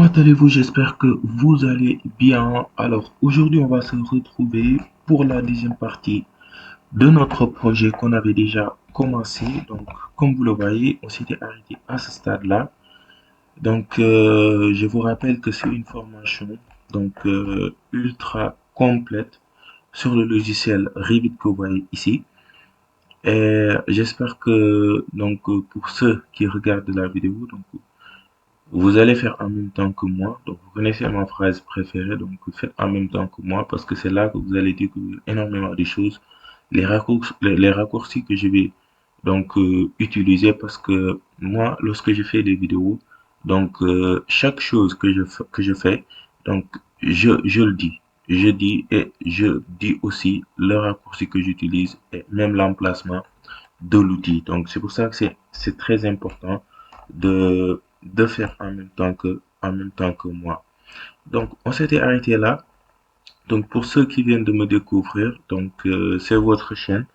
Comment allez-vous? J'espère que vous allez bien. Alors, aujourd'hui, on va se retrouver pour la deuxième partie de notre projet qu'on avait déjà commencé. Donc, comme vous le voyez, on s'était arrêté à ce stade-là. Donc, je vous rappelle que c'est une formation ultra complète sur le logiciel Revit que vous voyez ici. Et j'espère que pour ceux qui regardent la vidéo, vous allez faire en même temps que moi. Donc, vous connaissez ma phrase préférée. Donc, vous faites en même temps que moi parce que c'est là que vous allez découvrir énormément de choses. Les raccourcis que je vais utiliser parce que moi, lorsque je fais des vidéos, chaque chose que je fais, donc, je le dis. Je dis et je dis aussi le raccourci que j'utilise et même l'emplacement de l'outil. Donc, c'est pour ça que c'est très important de faire en même temps que moi. Donc, on s'était arrêté là. Donc, pour ceux qui viennent de me découvrir, c'est votre chaîne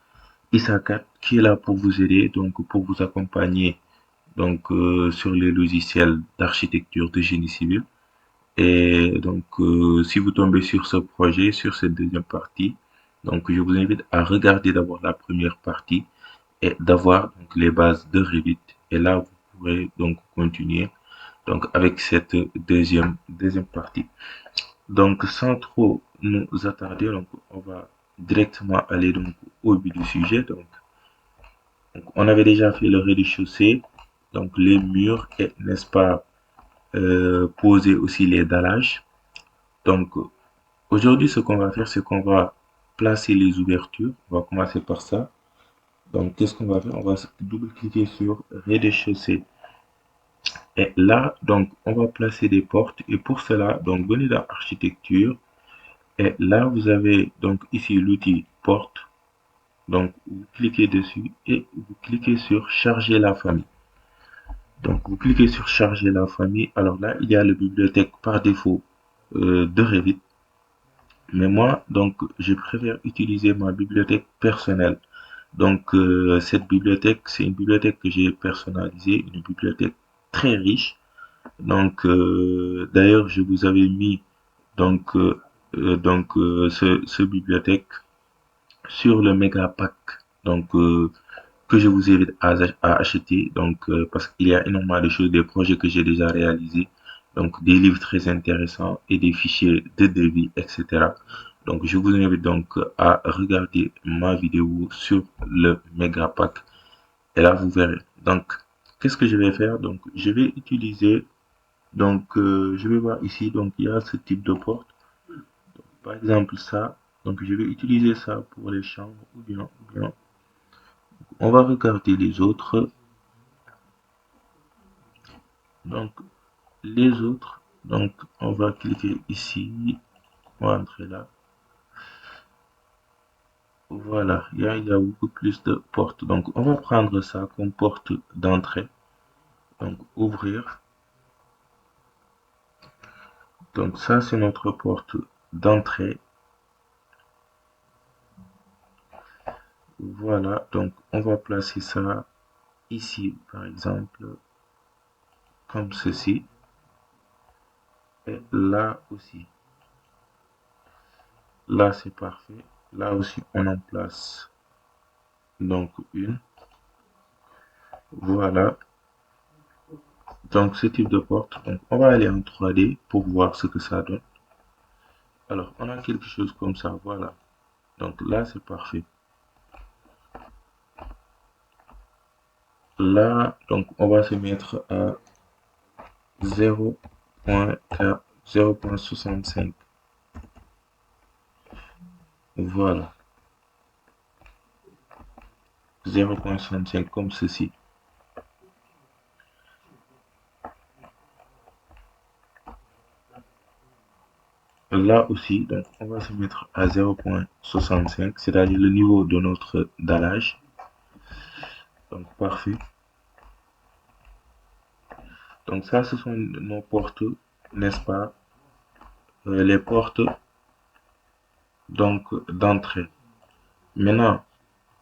Isakat qui est là pour vous aider, donc pour vous accompagner sur les logiciels d'architecture de génie civil. Et si vous tombez sur ce projet, sur cette deuxième partie, donc je vous invite à regarder d'abord la première partie et d'avoir les bases de Revit. Et là, vous pourrez donc continuer avec cette deuxième partie. Donc, sans trop nous attarder, on va directement aller au but du sujet. On avait déjà fait le rez-de-chaussée, donc les murs et, n'est-ce pas, poser aussi les dallages. Donc, aujourd'hui, ce qu'on va faire, c'est qu'on va placer les ouvertures. On va commencer par ça. Donc, qu'est-ce qu'on va faire? On va double-cliquer sur rez-de-chaussée. Et là, on va placer des portes. Et pour cela, venez dans architecture. Et là, vous avez ici l'outil porte. Donc, vous cliquez dessus et vous cliquez sur charger la famille. Donc, vous cliquez sur charger la famille. Alors là, il y a la bibliothèque par défaut de Revit. Mais moi, je préfère utiliser ma bibliothèque personnelle. Cette bibliothèque, c'est une bibliothèque que j'ai personnalisée, une bibliothèque très riche. D'ailleurs, je vous avais mis donc, ce bibliothèque sur le méga pack que je vous invite à acheter parce qu'il y a énormément de choses, des projets que j'ai déjà réalisés, donc des livres très intéressants et des fichiers de devis, etc. Donc, je vous invite à regarder ma vidéo sur le méga pack et là, vous verrez. Donc, qu'est-ce que je vais faire? Donc, je vais utiliser, je vais voir ici, il y a ce type de porte. Par exemple, ça. Donc, je vais utiliser ça pour les chambres ou bien, on va regarder les autres. Donc, les autres, on va cliquer ici. On va entrer là. Voilà, il y a beaucoup plus de portes. Donc, on va prendre ça comme porte d'entrée. Donc, ouvrir. Donc, ça, c'est notre porte d'entrée. Voilà, donc on va placer ça ici, par exemple, comme ceci. Et là aussi. Là, c'est parfait. Là aussi, on en place une. Voilà. Donc, ce type de porte. Donc, on va aller en 3D pour voir ce que ça donne. Alors, on a quelque chose comme ça. Voilà. Donc, là, c'est parfait. Là, on va se mettre à 0.65. Voilà. 0.65 comme ceci. Là aussi, donc on va se mettre à 0.65, c'est-à-dire le niveau de notre dallage. Donc parfait. Donc ça, ce sont nos portes, n'est-ce pas? Les portes d'entrée. Maintenant,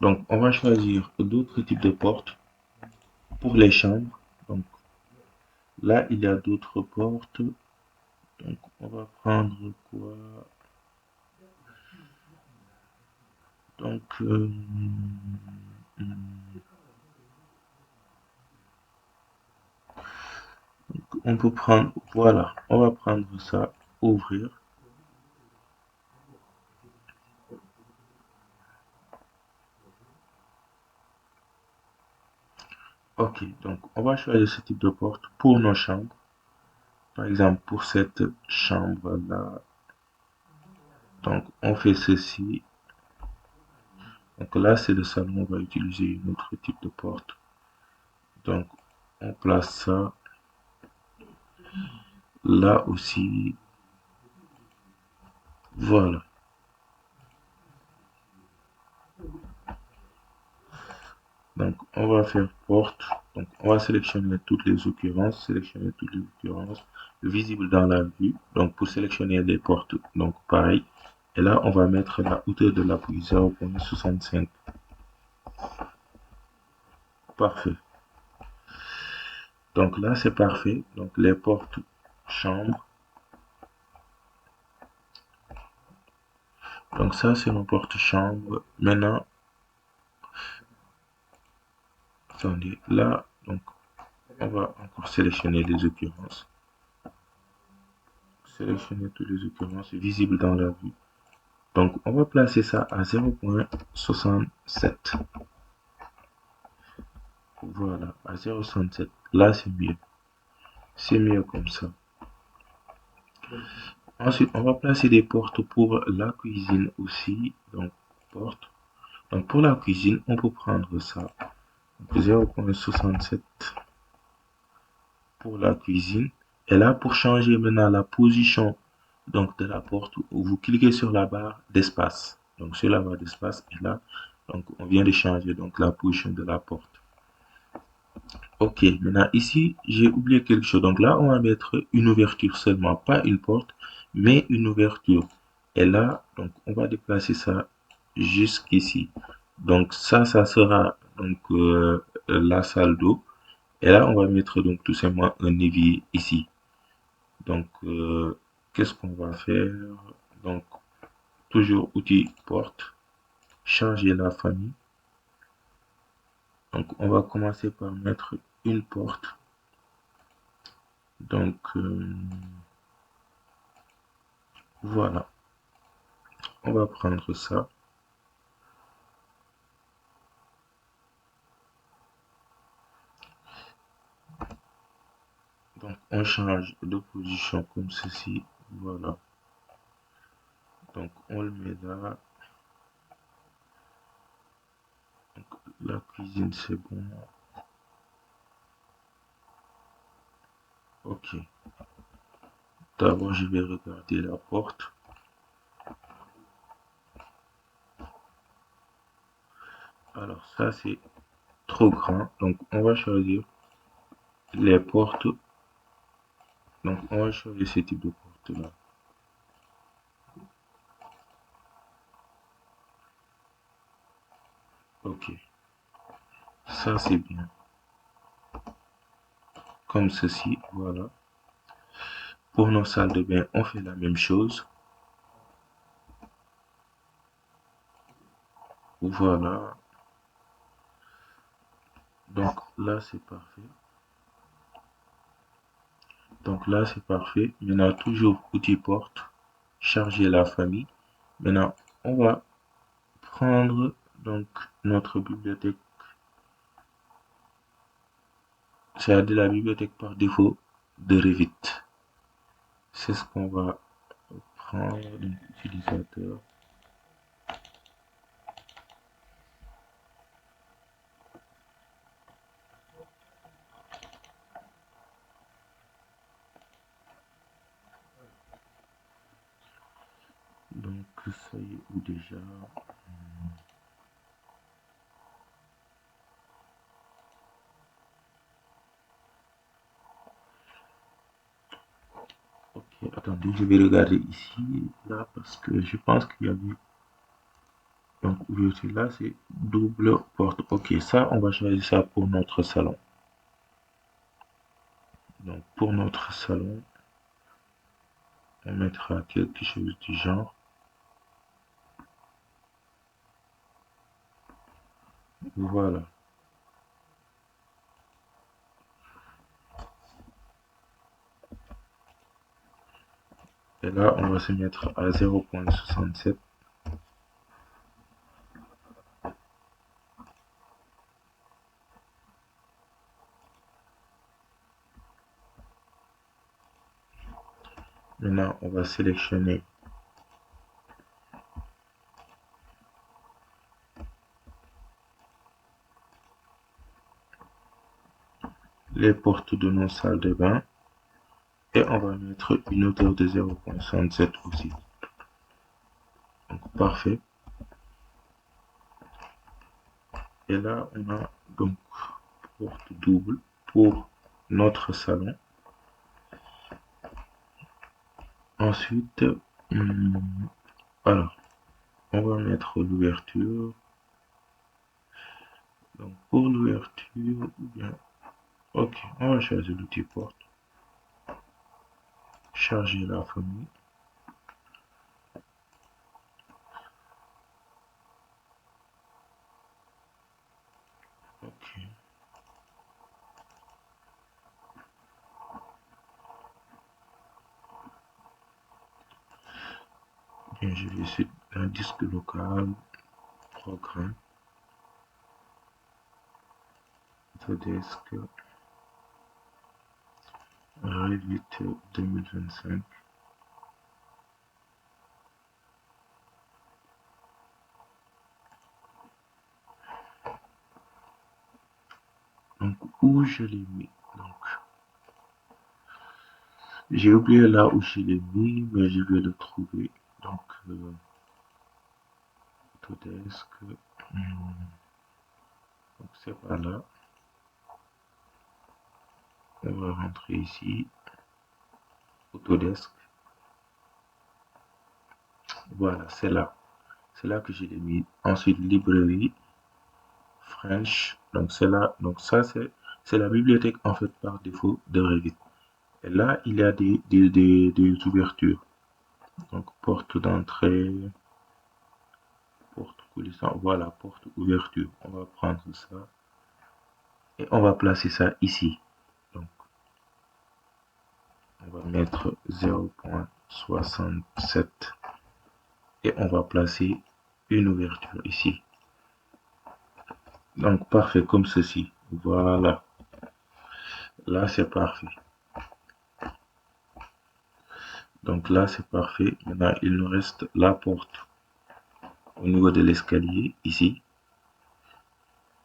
on va choisir d'autres types de portes pour les chambres. Donc là, il y a d'autres portes. Donc, on va prendre quoi? Donc, on peut prendre, voilà, on va prendre ça, ouvrir. Ok, donc on va choisir ce type de porte pour nos chambres. Par exemple, pour cette chambre-là, donc on fait ceci. Donc là, c'est le salon, on va utiliser un autre type de porte. Donc, on place ça là aussi. Voilà. Donc, on va faire porte. Donc, on va sélectionner toutes les occurrences, visibles dans la vue. Donc, pour sélectionner les portes, donc pareil. Et là, on va mettre la hauteur de l'appui 0,65. Parfait. Donc là, c'est parfait. Donc, les portes chambre. Donc, ça, c'est nos portes chambre. Maintenant, attendez, là, donc, on va encore sélectionner les occurrences. Sélectionner toutes les occurrences visibles dans la vue. Donc, on va placer ça à 0,67. Voilà, à 0,67. Là, c'est mieux. C'est mieux comme ça. Ensuite, on va placer des portes pour la cuisine aussi. Donc, porte. Donc, pour la cuisine, on peut prendre ça. 0,67 pour la cuisine. Et là, pour changer maintenant la position donc de la porte, vous cliquez sur la barre d'espace. Donc, sur la barre d'espace, et là, donc on vient de changer donc la position de la porte. Ok, maintenant ici, j'ai oublié quelque chose. Donc là, on va mettre une ouverture seulement, pas une porte, mais une ouverture. Et là, donc on va déplacer ça jusqu'ici. Donc ça sera donc la salle d'eau. Et là, on va mettre donc tout simplement un évier ici. Donc, qu'est-ce qu'on va faire? Donc, toujours outil porte, charger la famille. Donc, on va commencer par mettre une porte. Donc, voilà. On va prendre ça. Donc, on change de position comme ceci. Voilà. Donc, on le met là. Donc, la cuisine, c'est bon. Ok. D'abord, je vais regarder la porte. Alors, ça, c'est trop grand. Donc, on va choisir les portes. Donc, on va choisir ce type de porte-là. Ok. Ça, c'est bien. Comme ceci. Voilà. Pour nos salles de bain, on fait la même chose. Voilà. Donc, là, c'est parfait. Donc là, c'est parfait. Maintenant, toujours outil porte, charger la famille. Maintenant, on va prendre donc notre bibliothèque, c'est-à-dire la bibliothèque par défaut de Revit. C'est ce qu'on va prendre, donc utilisateur. Donc ça y est où déjà? Ok, attendez, je vais regarder ici, là, parce que je pense qu'il y a eu. Donc ouverture là, c'est double porte. Ok, ça, on va choisir ça pour notre salon. Donc pour notre salon, On mettra quelque chose du genre. Voilà. Et là, on va se mettre à 0,67. Maintenant, on va sélectionner les portes de nos salles de bain et on va mettre une hauteur de 0,67 aussi. Donc, parfait. Et là, on a donc porte double pour notre salon. Ensuite, alors, on va mettre l'ouverture. Donc, pour l'ouverture, bien, ok, on va choisir l'outil porte. Charger la famille. Ok. Bien, je vais sur un disque local, programme, Autodesk, Revit 2025. Donc, où je l'ai mis? Donc, j'ai oublié là où je l'ai mis, mais je vais le trouver. Donc, Autodesk. Donc, c'est pas là. On va rentrer ici. Autodesk. Voilà, c'est là. C'est là que je l'ai mis. Ensuite, librairie, French. Donc, c'est là. Donc, ça, c'est la bibliothèque en fait par défaut de Revit. Et là, il y a des ouvertures. Donc, porte d'entrée, porte coulissante. Voilà, porte ouverture. On va prendre ça et on va placer ça ici. Donc, on va mettre 0,67 et on va placer une ouverture ici. Donc, parfait comme ceci. Voilà. Là, c'est parfait. Donc là, c'est parfait. Maintenant, il nous reste la porte au niveau de l'escalier ici.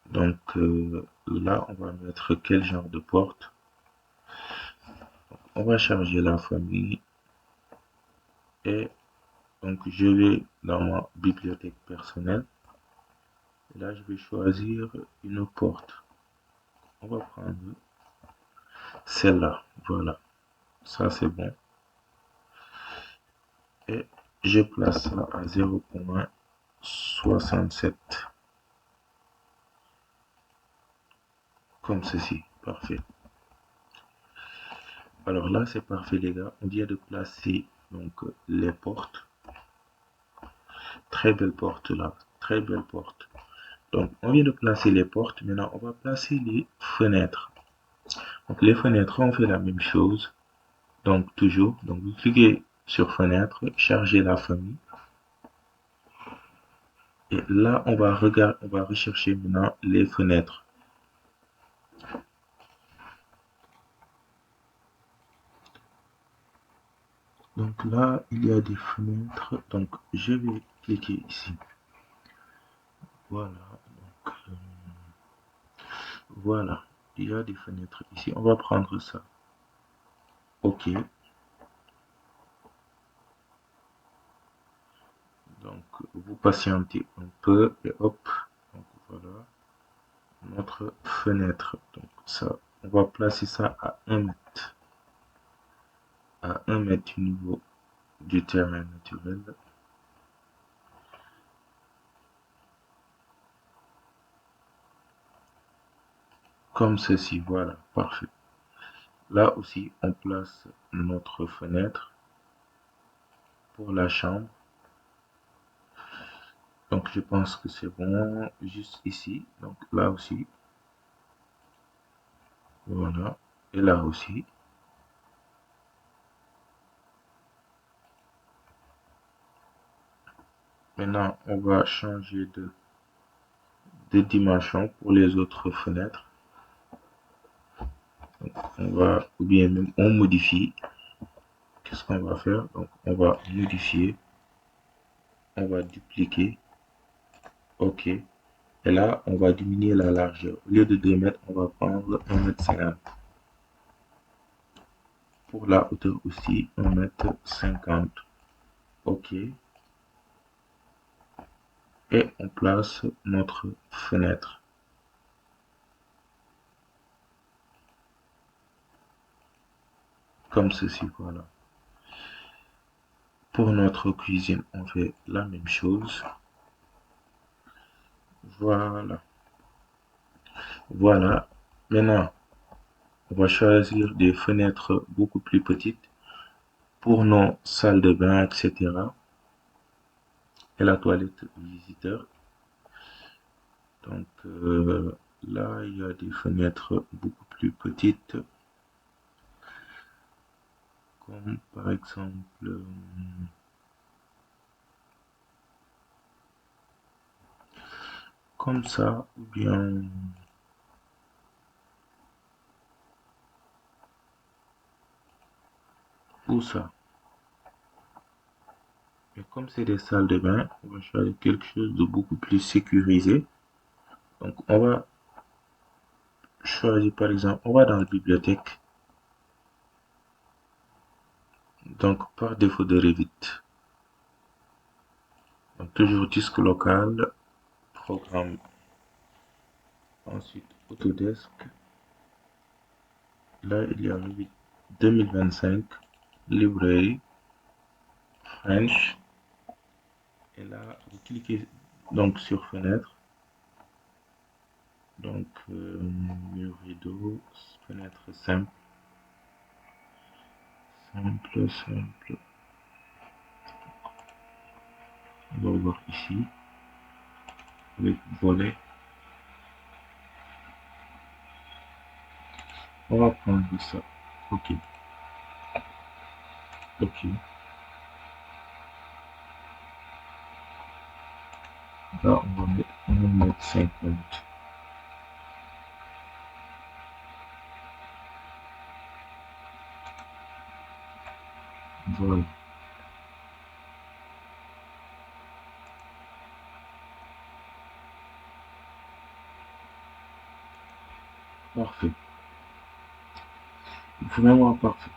Donc là, on va mettre quel genre de porte? On va charger la famille et donc je vais dans ma bibliothèque personnelle. Et là, je vais choisir une porte. On va prendre celle-là. Voilà. Ça, c'est bon. Et je place ça à 0,67. Comme ceci. Parfait. Alors là, c'est parfait, les gars. On vient de placer donc les portes. Très belle porte là. Très belle porte. Donc, on vient de placer les portes. Maintenant, on va placer les fenêtres. Donc, les fenêtres, on fait la même chose. Donc, toujours. Donc, vous cliquez sur fenêtre, chargez la famille. Et là, on va rechercher maintenant les fenêtres. Donc là, il y a des fenêtres. Donc, je vais cliquer ici. Voilà. Donc, voilà. Il y a des fenêtres ici. On va prendre ça. OK. Donc, vous patientez un peu et hop. Donc, voilà notre fenêtre. Donc, ça, on va placer ça à 1 mètre. À 1 mètre du niveau du terrain naturel. Comme ceci, voilà, parfait. Là aussi, on place notre fenêtre. pour la chambre. Donc je pense que c'est bon, juste ici, donc là aussi, voilà, et là aussi. Maintenant, on va changer de dimension pour les autres fenêtres. Donc, on va, ou bien même on modifie. Qu'est-ce qu'on va faire? Donc, on va modifier, on va dupliquer, OK. Et là, on va diminuer la largeur. Au lieu de 2 mètres, on va prendre 1,50 m. Pour la hauteur aussi, 1,50 m. OK. Et on place notre fenêtre. Comme ceci, voilà. Pour notre cuisine, on fait la même chose. Voilà. Voilà. Maintenant, on va choisir des fenêtres beaucoup plus petites pour nos salles de bain, etc. Et la toilette visiteur. Donc là, il y a des fenêtres beaucoup plus petites, comme par exemple comme ça, ou bien ou ça. Et comme c'est des salles de bain, on va choisir quelque chose de beaucoup plus sécurisé. Donc on va choisir par exemple, on va dans la bibliothèque. Donc par défaut de Revit. Donc toujours disque local, programme, ensuite Autodesk. Là il y a Revit 2025, librairie, French. Et là vous cliquez donc sur fenêtre. Donc mur rideau, fenêtre simple, simple. On va voir ici avec volet. On va prendre ça. OK. OK. Là, on va mettre 50. Voilà. Parfait. Vraiment parfait.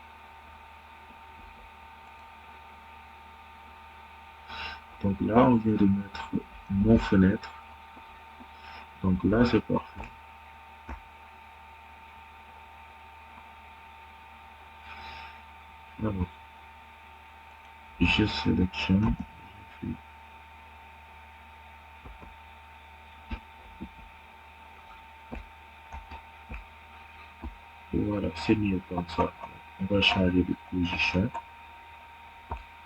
Donc là, on vient de mettre nos fenêtres. Donc là, c'est parfait. Alors, je sélectionne. Je fais. Voilà, c'est mieux comme ça. On va changer de position.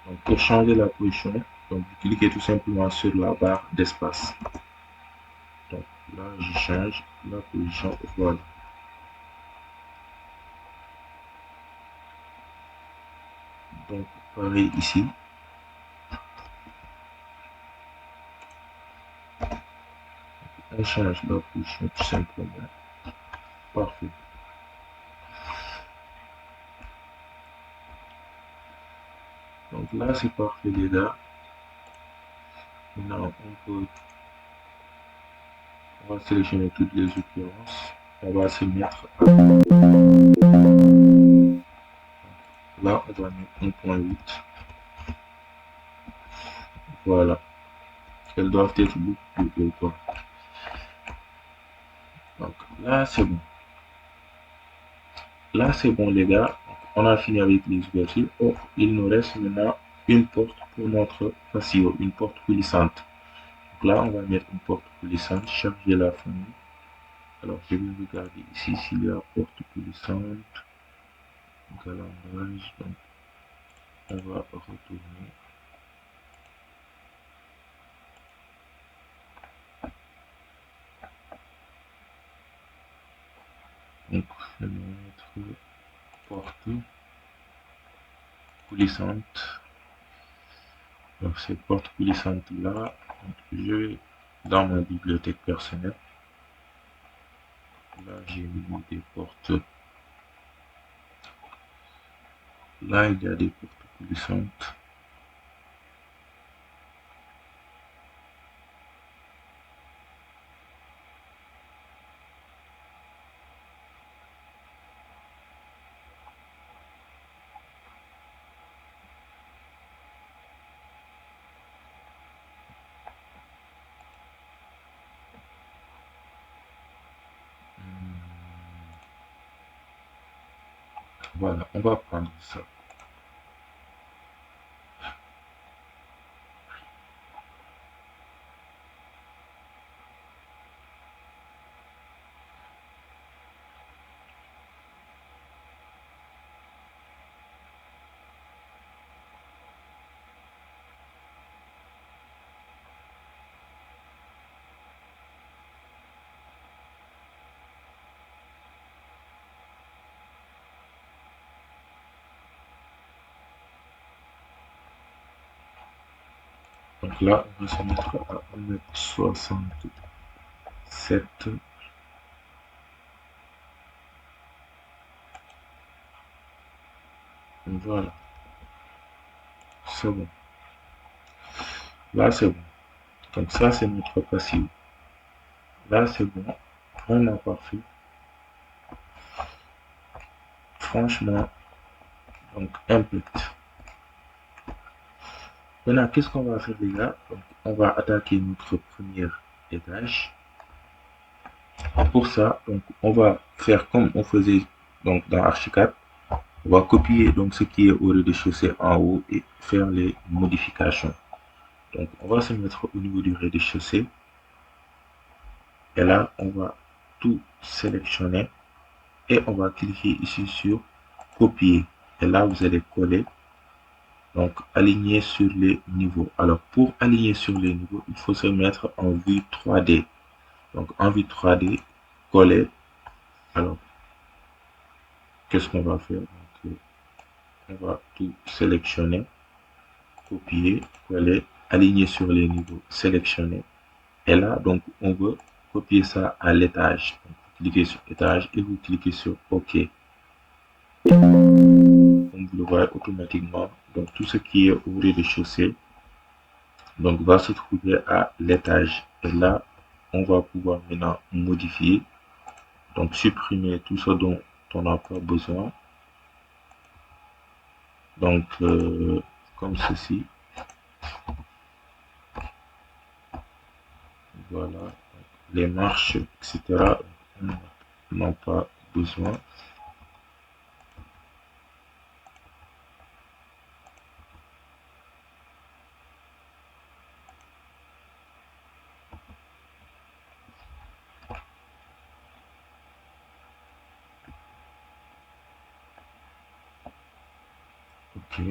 Donc, pour changer la position, donc vous cliquez tout simplement sur la barre d'espace. Donc là, je change la position. Voilà. Donc, pareil ici. On change la position tout simplement. Parfait. Donc là, c'est parfait les gars. Maintenant, on va sélectionner toutes les occurrences. On va se mettre là, on va mettre 1.8. Voilà. Elles doivent être beaucoup plus hautes. Donc là, c'est bon. Là, c'est bon les gars. On a fini avec les ouvertures. Oh, il nous reste maintenant une porte pour notre patio, une porte coulissante. Donc là, on va mettre une porte coulissante, charger la famille. Alors, je vais regarder ici s'il y a porte coulissante, galandage. Donc, on va retourner. Donc, je vais mettre porte coulissante. Donc, cette porte coulissante là, je vais dans ma bibliothèque personnelle. Là, j'ai mis des portes. Là, il y a des portes coulissantes. Voilà, on va prendre ça. Donc là, on va se mettre à 1,67 m. Voilà, c'est bon. Là, c'est bon. Donc ça, c'est notre patio. Là, c'est bon. Vraiment parfait. Franchement, donc impec. Maintenant, qu'est-ce qu'on va faire, les gars? Donc, on va attaquer notre premier étage. Pour ça, donc, on va faire comme on faisait donc, dans Archicad. On va copier donc ce qui est au rez-de-chaussée en haut et faire les modifications. Donc, on va se mettre au niveau du rez-de-chaussée. Et là, on va tout sélectionner et on va cliquer ici sur copier. Et là, vous allez coller, donc aligner sur les niveaux. Alors, pour aligner sur les niveaux, il faut se mettre en vue 3D. Donc, en vue 3D, coller. Alors, qu'est-ce qu'on va faire? Donc, on va tout sélectionner, copier, coller, aligner sur les niveaux, sélectionner. Et là, donc, on veut copier ça à l'étage. Vous cliquez sur étage et vous cliquez sur OK. Comme vous le voyez automatiquement, donc tout ce qui est au rez-de-chaussée donc va se trouver à l'étage. Et là, on va pouvoir maintenant modifier, donc supprimer tout ce dont on n'a pas besoin. Donc, comme ceci. Voilà, les marches, etc. On n'en a pas besoin. Ok.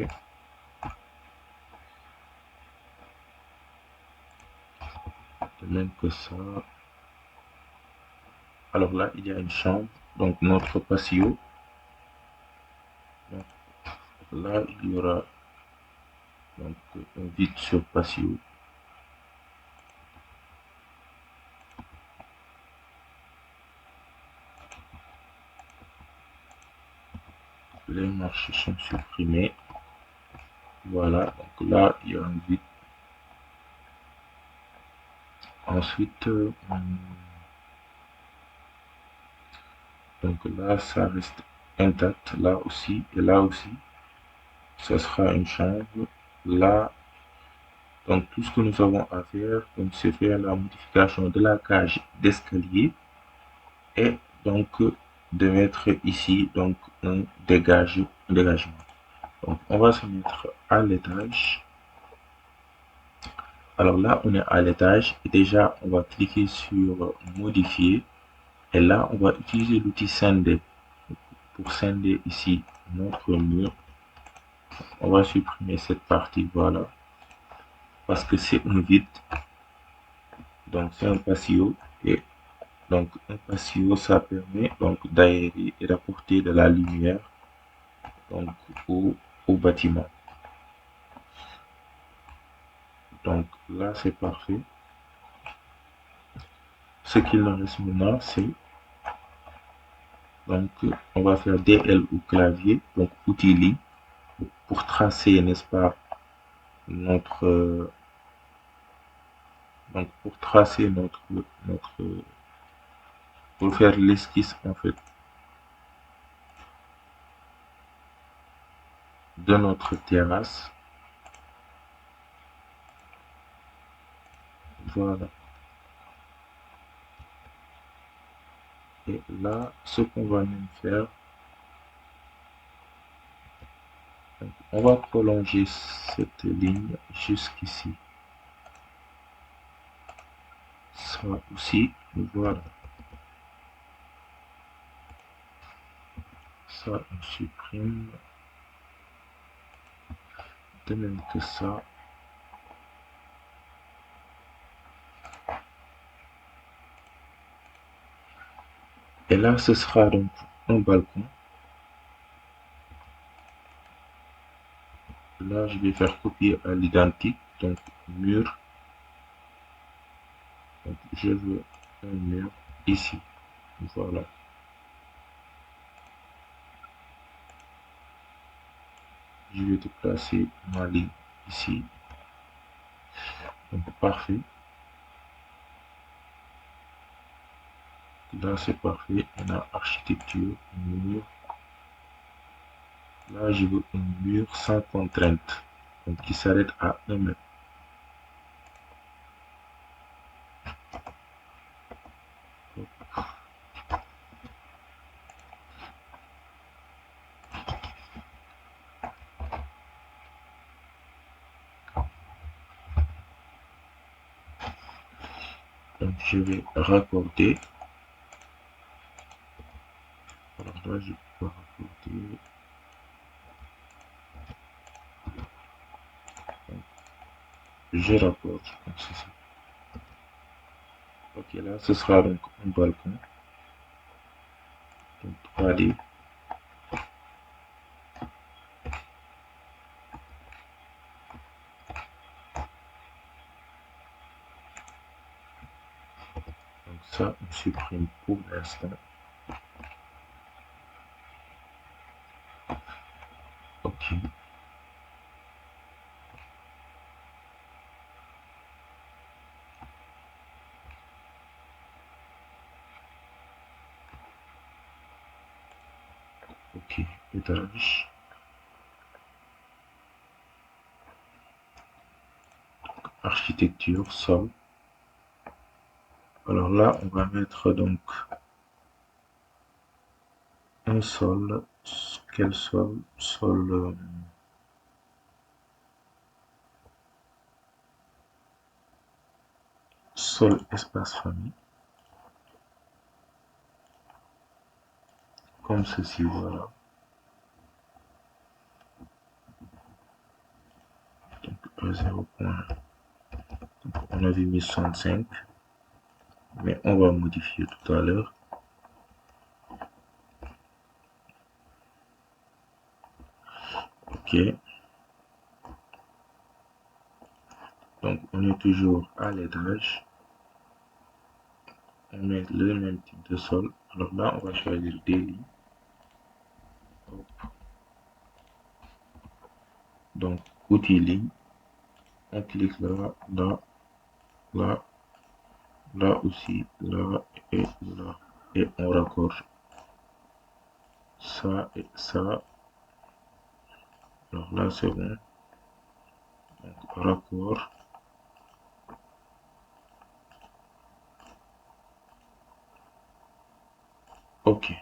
De même que ça. Alors là, il y a une chambre, donc notre patio. Donc, là, il y aura donc un vide sur patio. Les marches sont supprimées. Voilà, donc là, il y a un vide. Ensuite, donc là, ça reste intact. Là aussi, et là aussi, ça sera une chambre. Là, donc tout ce que nous avons à faire, c'est faire la modification de la cage d'escalier et donc de mettre ici donc un dégagement. Donc on va se mettre à l'étage. Alors là, on est à l'étage et déjà on va cliquer sur modifier et là on va utiliser l'outil scinder pour scinder ici notre mur. On va supprimer cette partie, voilà, parce que c'est un vide, donc c'est un patio et Donc un patio, ça permet donc d'aérer et d'apporter de la lumière donc au bâtiment. Donc là c'est parfait. Ce qu'il nous reste maintenant, c'est donc on va faire DL au clavier, donc outil ligne, pour tracer, n'est-ce pas, notre donc pour tracer notre pour faire l'esquisse en fait de notre terrasse. Voilà. Et là, ce qu'on va même faire, donc, on va prolonger cette ligne jusqu'ici. Ça aussi, voilà. Ça, on supprime. De même que ça. Et là, ce sera donc un balcon. Là, je vais faire copier à l'identique. Donc, mur. Donc, je veux un mur ici. Voilà. Je vais déplacer ma ligne ici. Donc, parfait. Là, c'est parfait. On a architecture, mur. Là, je veux un mur sans contrainte. Donc, qui s'arrête à 1 mètre. Donc, je vais raccorder. Alors là, je peux raccorder. Donc, je raccorde. Donc, c'est ça. Ok, là, ce sera donc un balcon. Donc, 3D. Donc, ça, on supprime pour l'instant. Ok. Ok. Étage. Architecture, sol. Alors là, on va mettre donc un sol. Quel sol? Sol. Sol espace famille. Comme ceci, voilà. Donc, 0 point. Donc, on avait mis 65. Mais on va modifier tout à l'heure. Ok. Donc, on est toujours à l'étage. On met le même type de sol. Alors là, on va choisir des lits. Donc, outil ligne. On clique là, là, là, là aussi, là et là. Et on raccorde ça et ça. Alors là, c'est bon. Donc, raccord. Ok.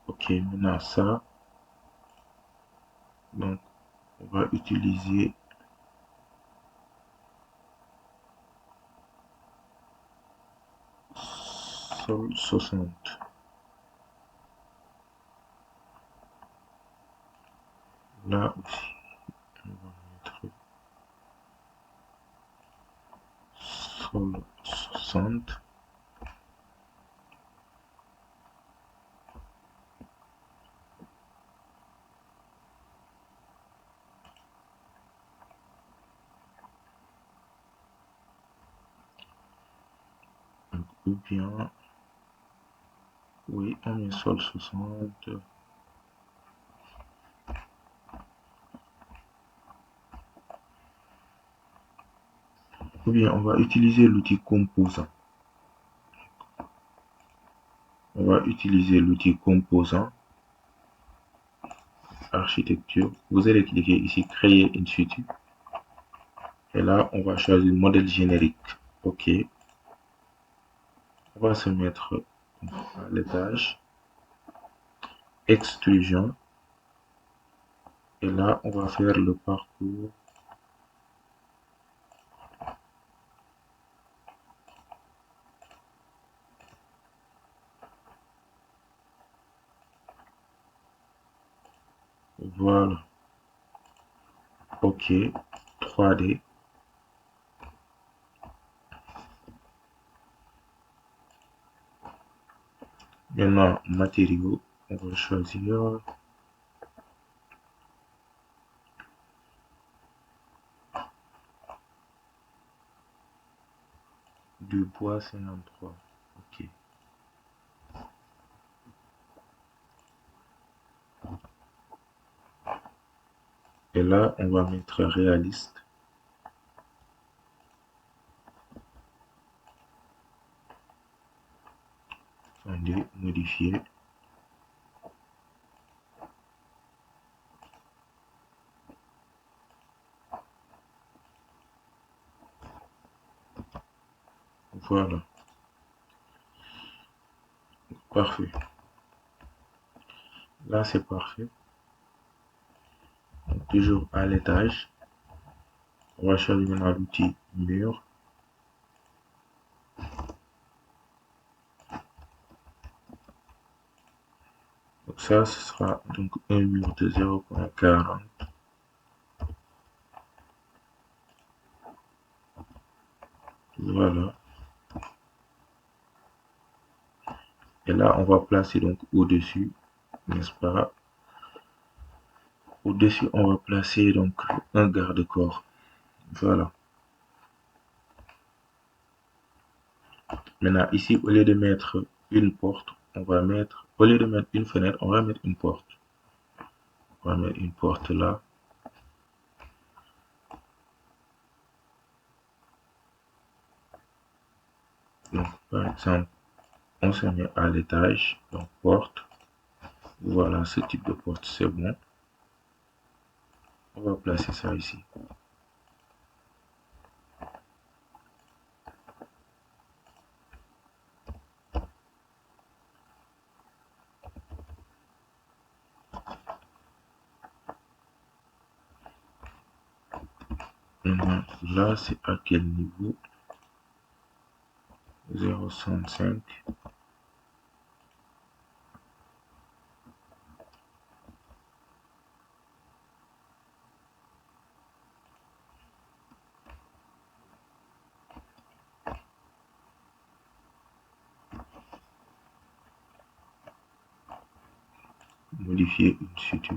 Ok, maintenant ça. Donc, on va utiliser sol 60. Là aussi, on va mettre sol 60. Donc, ou bien, oui, on met sol 60. Ou bien, on va utiliser l'outil composant. On va utiliser l'outil composant, architecture. Vous allez cliquer ici, créer in situ. Et là, on va choisir modèle générique. OK. On va se mettre à l'étage. Extrusion. Et là, on va faire le parcours. Voilà. OK. 3D. Maintenant, matériaux. On va choisir du bois 53. OK. Et là, on va mettre réaliste. Attendez, modifier. Voilà. Parfait. Là, c'est parfait. Donc, toujours à l'étage. On va choisir maintenant l'outil mur. Donc ça, ce sera donc un mur de 0,40. Voilà. Et là, on va placer donc au-dessus, n'est-ce pas? Au-dessus, on va placer donc un garde-corps. Voilà. Maintenant, ici, au lieu de mettre une porte, on va mettre, au lieu de mettre une fenêtre, on va mettre une porte. On va mettre une porte là. Donc, par exemple, on se met à l'étage, donc porte. Voilà, ce type de porte, c'est bon. On va placer ça ici. Maintenant, là, c'est à quel niveau? 0,65. Modifier une situ.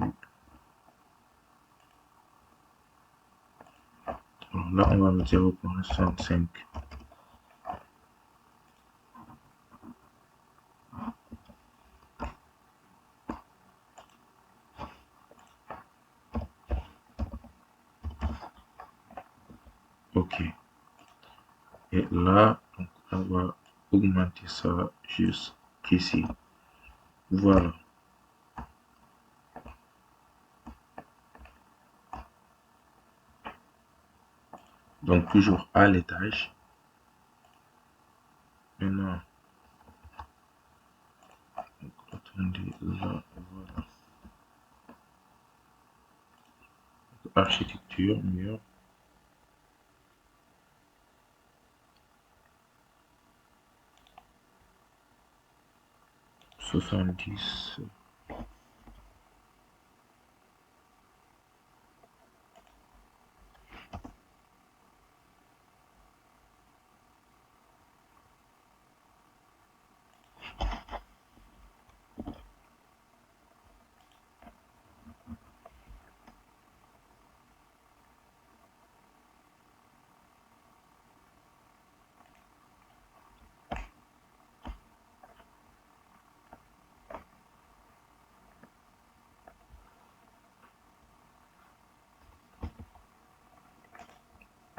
Alors là, on va mettre 0,65. OK. Et là, donc, on va augmenter ça jusqu'ici. Voilà. Donc, toujours à l'étage. Maintenant, donc, attendez, là, voilà. Architecture, mur. 70.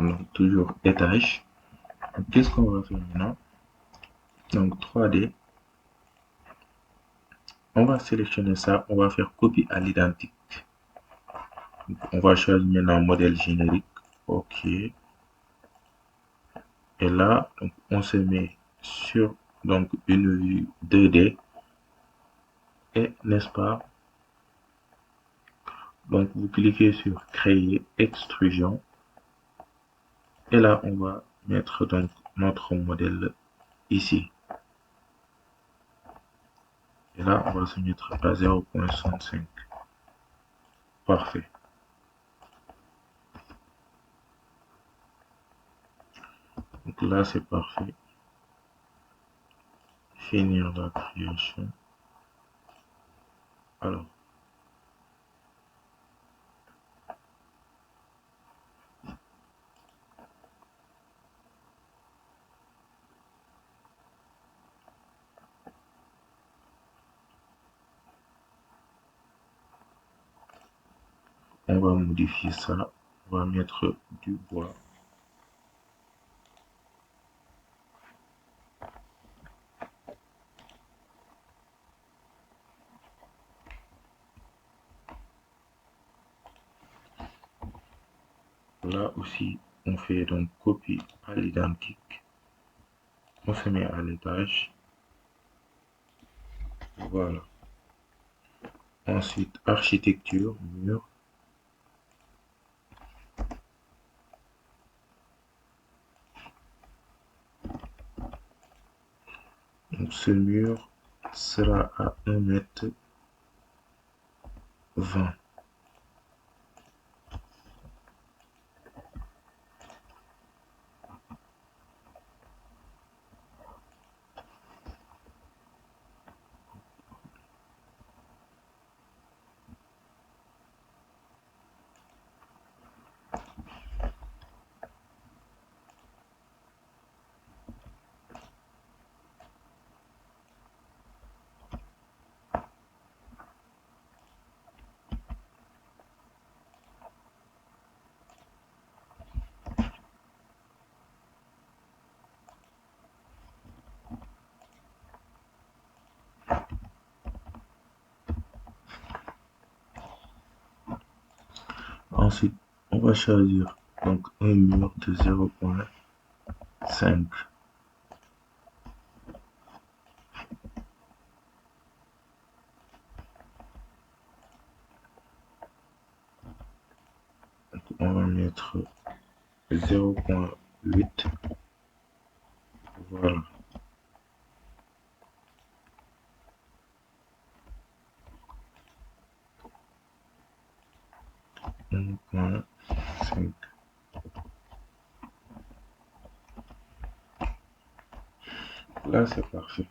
Donc, toujours étage. Qu'est-ce qu'on va faire maintenant? Donc, 3D. On va sélectionner ça. On va faire copie à l'identique. On va choisir maintenant modèle générique. OK. Et là, donc, on se met sur donc une vue 2D. Et n'est-ce pas? Donc, vous cliquez sur créer extrusion. Et là, on va mettre donc notre modèle ici. Et là, on va se mettre à 0.65. Parfait. Donc là, c'est parfait. Finir la création. Alors, on va modifier ça. On va mettre du bois. Là aussi, on fait donc copie à l'identique. On se met à l'étage. Voilà. Ensuite, architecture, mur. Donc ce mur sera à 1,20 m. Ensuite, on va choisir donc un mur de 0.5. On va mettre 0.8. Voilà. 1.5. Là, c'est parfait.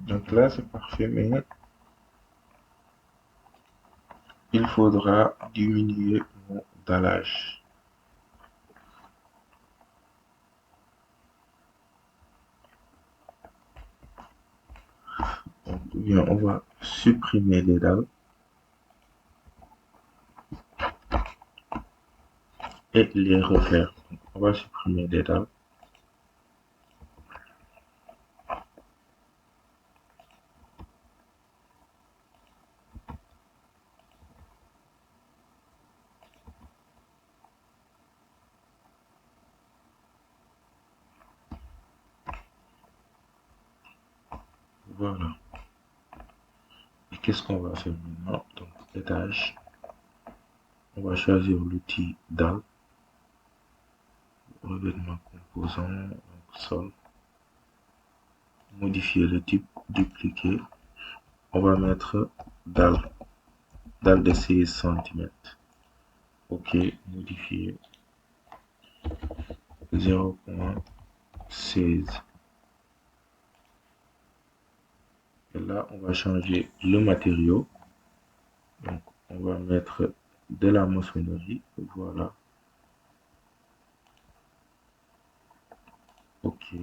Donc là, c'est parfait, mais il faudra diminuer mon dallage. Donc, bien, on va supprimer les dalles et les refaire. Donc, on va supprimer les dalles. Voilà. Et qu'est-ce qu'on va faire maintenant? Donc, étage. On va choisir l'outil dalle, revêtement composant, donc sol, modifier le type, dupliquer. On va mettre dalle, dalle de 16 cm. OK, modifier 0.16. Et là, on va changer le matériau. Donc, on va mettre de la maçonnerie. Voilà. OK.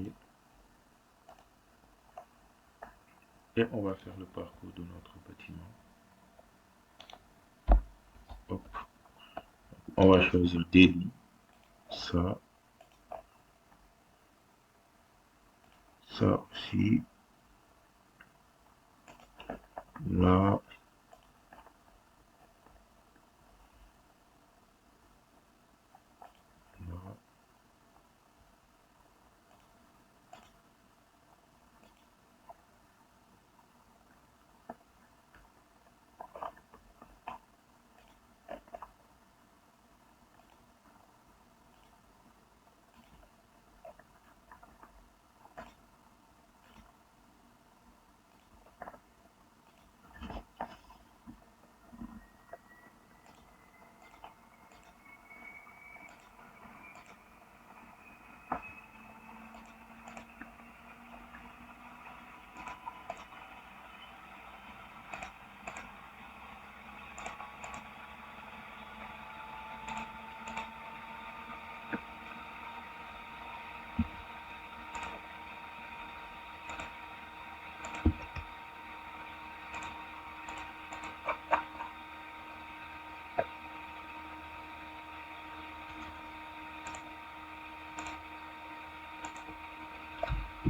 Et on va faire le parcours de notre bâtiment. Hop. On va choisir des lignes. Ça, ça aussi. Là, là.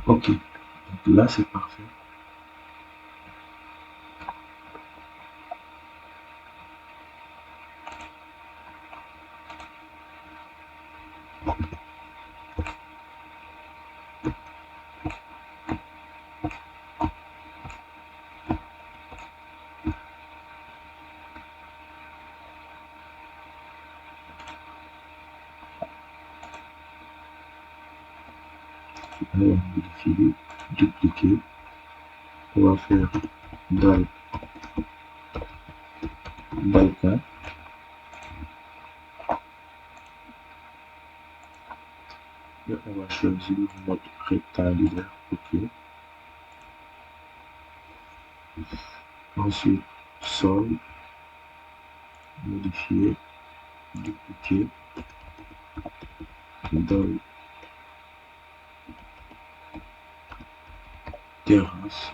OK. Donc là, c'est parfait. On va modifier, dupliquer. On va faire dalle, balcon. Et on va choisir le mode rectangulaire. OK. Ensuite, sol, modifier, dupliquer, dalle, terrasse.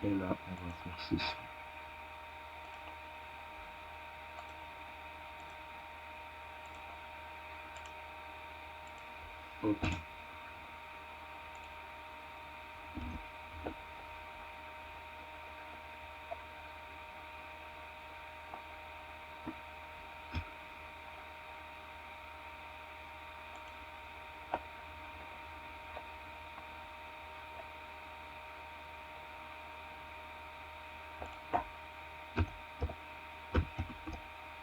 Et là, on va faire ceci. OK.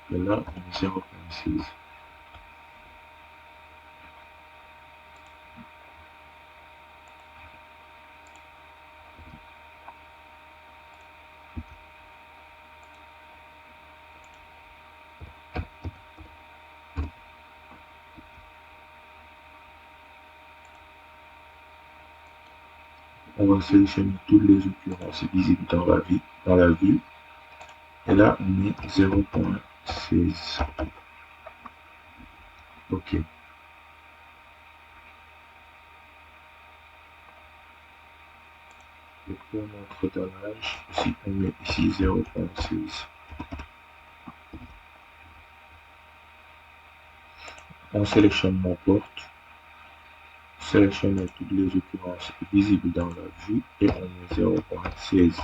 Et là, on est 0,6. On va sélectionner toutes les occurrences visibles dans la vue. Et là, on met 0,16. OK. Et pour notre dallage, aussi, on met ici 0,16. On sélectionne la porte, sélectionne toutes les occurrences visibles dans la vue et on met 0,16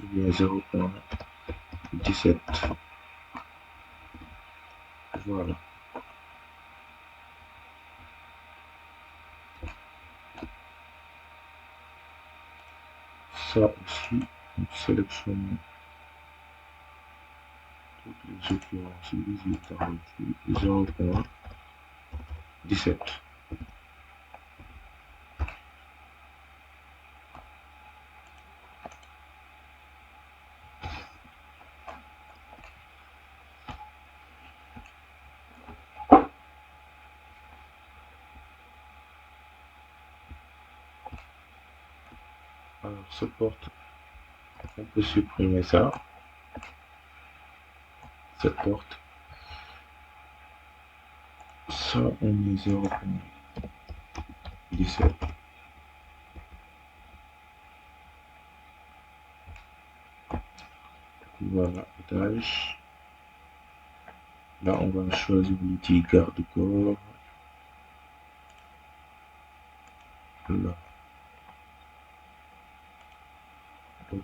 ou bien 0,17. Voilà. Ça aussi, on sélectionne toutes les occurrences visibles dans la vue 0,17. Alors, ce porte, on peut supprimer ça, cette porte. Ça, on met 0,17. Voilà, étage. Là, on va choisir l'outil garde-corps. Là. Ok.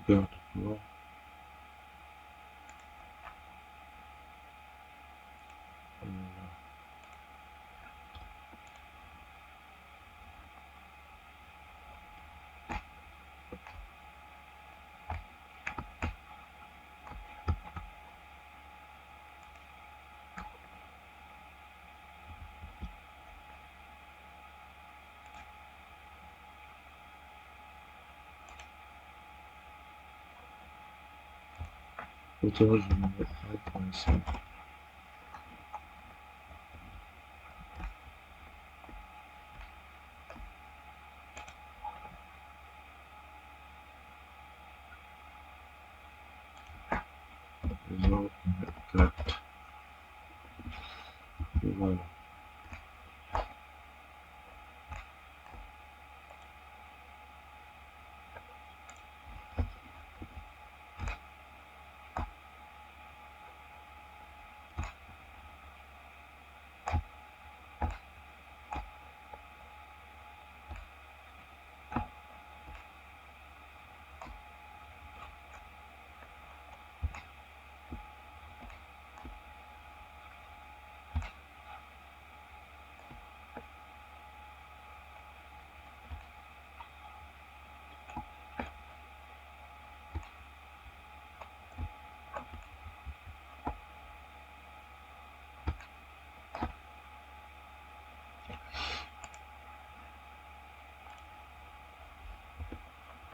Garde-corps. Hauteur, je vais mettre 1,5. Voilà.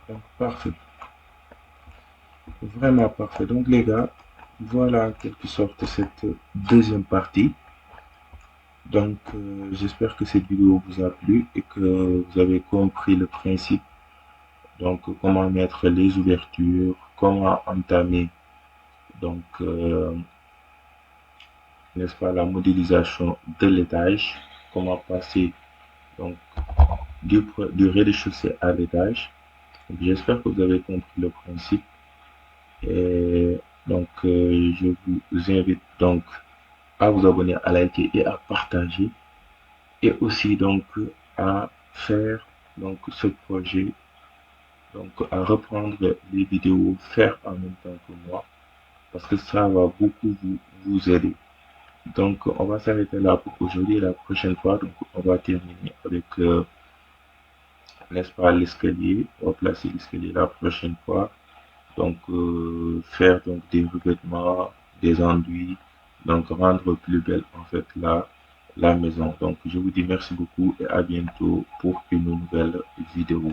Donc, parfait. Vraiment parfait. Donc, les gars, voilà en quelque sorte cette deuxième partie. Donc, j'espère que cette vidéo vous a plu et que vous avez compris le principe. Donc, comment mettre les ouvertures, comment entamer, donc, n'est-ce pas, la modélisation de l'étage, comment passer donc du rez-de-chaussée à l'étage. J'espère que vous avez compris le principe. Et donc, je vous invite donc à vous abonner, à liker et à partager. Et aussi donc à faire donc ce projet, donc à reprendre les vidéos, faire en même temps que moi, parce que ça va beaucoup vous aider. Donc, on va s'arrêter là pour aujourd'hui. La prochaine fois, donc, on va terminer avec, n'est-ce pas, l'escalier. On va placer l'escalier la prochaine fois. Donc, faire donc des revêtements, des enduits, donc rendre plus belle en fait la maison. Donc, je vous dis merci beaucoup et à bientôt pour une nouvelle vidéo.